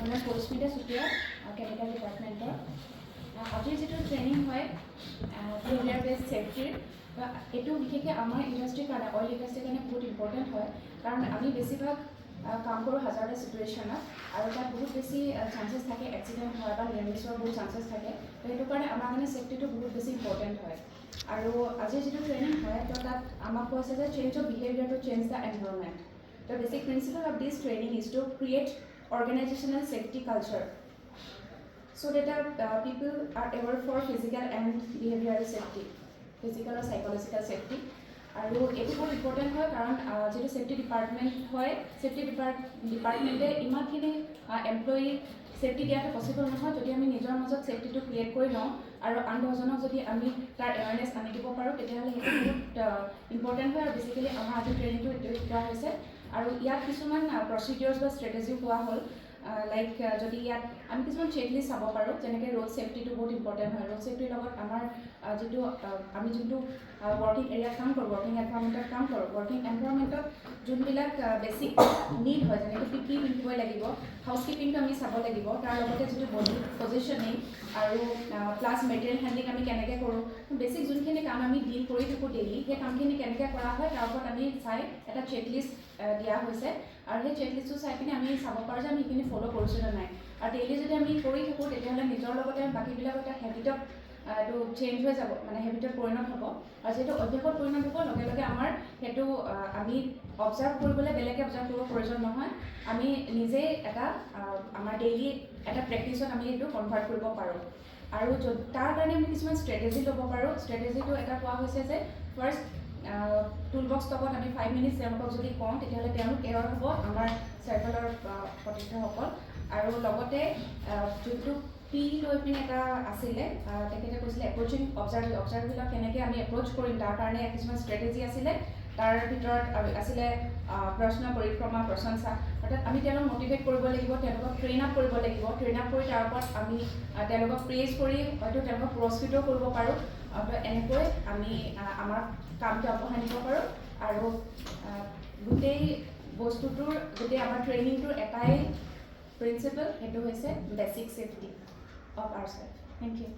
আমাৰ পৰিস্মিতা চুতীয়া কেমিকেল ডিপাৰ্টমেণ্টৰ আজিৰ যিটো ট্ৰেইনিং হয় বিহেভিয়াৰ বেছড ছেফটিৰ এইটো বিশেষকৈ আমাৰ ইণ্ডাষ্ট্ৰীৰ কাৰণে অইল ইণ্ডাষ্ট্ৰীৰ কাৰণে বহুত ইম্পৰ্টেণ্ট হয় কাৰণ আমি বেছিভাগ কাম কৰোঁ হাজাৰটা চিটুৱেশ্যনত আৰু তাত বহুত বেছি চান্সেছ থাকে এক্সিডেণ্ট হোৱাৰ বা নিয়াৰ মিছ হোৱাৰ বহুত চান্সেছ থাকে তো সেইটো কাৰণে আমাৰ কাৰণে ছেফটিটো বহুত বেছি ইম্পৰ্টেণ্ট হয় আৰু আজিৰ যিটো ট্ৰেইনিং হয় তো তাত আমাক কৈছে যে change of behaviour to change the environment The basic principle of this training is to create organizational safety culture so that people are aware for physical and behavioral safety, physical or psychological safety. And it is very important because the safety department safety department imagine employee safety diata possible নহয় যদি আমি নিজৰ মাজত সেফটিটো create কৰি লওঁ আৰু আনজনক যদি আমি তাৰ এৱাৰনেছ আনি দিব পাৰোঁ তেতিয়াহ'লে সেইটো বহুত ইম্পৰ্টেণ্ট হয় আৰু বেছিকেলি আমাৰ আজি ট্ৰেইনিংটো এইটো শিকোৱা হৈছে আৰু ইয়াত কিছুমান প্ৰচিডিউৰ্ছ বা ষ্ট্ৰেটেজি পোৱা হ'ল লাইক যদি ইয়াত আমি কিছুমান চেকলিষ্ট চাব পাৰোঁ যেনেকৈ ৰোড ছেফটিটো বহুত ইম্পৰ্টেণ্ট হয় ৰোড ছেফটিৰ লগত আমাৰ যিটো আমি যোনটো ৱৰ্কিং এৰিয়াত কাম কৰোঁ ৱৰ্কিং এনভাইৰনমেণ্টত কাম কৰোঁ ৱৰ্কিং এনভাইৰনমেণ্টত যোনবিলাক বেছিক নিড হয় যেনেকৈ পিপি পিন্ধিবই লাগিব হাউচকিপিংটো আমি চাব লাগিব তাৰ লগতে যিটো বডি পজিশ্যনিং আৰু প্লাছ মেটেৰিয়েল হেণ্ডলিং আমি কেনেকৈ কৰোঁ বেছিক যোনখিনি কাম আমি ডিল কৰি থাকোঁ ডেইলি সেই কামখিনি কেনেকৈ কৰা হয় তাৰ ওপৰত আমি চাই এটা চেকলিষ্ট দিয়া হৈছে আৰু সেই চেকলিষ্টটো চাই পিনে আমি চাব পাৰোঁ যে আমি সেইখিনি ফ'ল' কৰিছোঁ নে নাই আৰু ডেইলি যদি আমি কৰি থাকোঁ তেতিয়াহ'লে নিজৰ লগতে বাকীবিলাকৰ এটা হেবিটত এইটো চেঞ্জ হৈ যাব মানে হেবিটত পৰিণত হ'ব আৰু যিহেতু অভ্যাসত পৰিণত হ'ব লগে লগে আমাৰ সেইটো আমি অবজাৰ্ভ কৰিবলৈ বেলেগে অবজাৰ্ভ কৰিব প্ৰয়োজন নহয় আমি নিজেই এটা আমাৰ ডেইলি এটা প্ৰেক্টিছত আমি এইটো কনভাৰ্ট কৰিব পাৰোঁ আৰু তাৰ কাৰণে আমি কিছুমান ষ্ট্ৰেটেজি ল'ব পাৰোঁ ষ্ট্ৰেটেজিটো এটা কোৱা হৈছে যে ফাৰ্ষ্ট টুল বক্স টপত আমি 5 মিনিটছ তেওঁলোকক যদি কওঁ তেতিয়াহ'লে তেওঁলোক এৱাৰ হ'ব আমাৰ চাৰ্কলৰ সতীৰ্থসকল আৰু লগতে যোনটো পি লৈ পিনে এটা আছিলে তেখেতে কৈছিলে এপ্ৰ'চিং অবজাৰ্ভবিলাক কেনেকৈ আমি এপ্ৰ'চ কৰিম তাৰ কাৰণে কিছুমান ষ্ট্ৰেটেজি আছিলে তাৰ ভিতৰত আছিলে প্ৰশ্ন পৰিক্ৰমা প্ৰশংসা অৰ্থাৎ আমি তেওঁলোকক মটিভেট কৰিব লাগিব তেওঁলোকক ট্ৰেইন আপ কৰিব লাগিব ট্ৰেইন আপ কৰি তাৰ ওপৰত আমি তেওঁলোকক প্ৰেইজ কৰি হয়তো তেওঁলোকক পুৰস্কৃতও কৰিব পাৰোঁ এনেকৈ আমি আমাৰ কামটো আগবঢ়াই নিব পাৰোঁ আৰু গোটেই বস্তুটোৰ গোটেই আমাৰ ট্ৰেইনিংটোৰ এটাই প্ৰিন্সিপল সেইটো হৈছে basic safety of our self thank U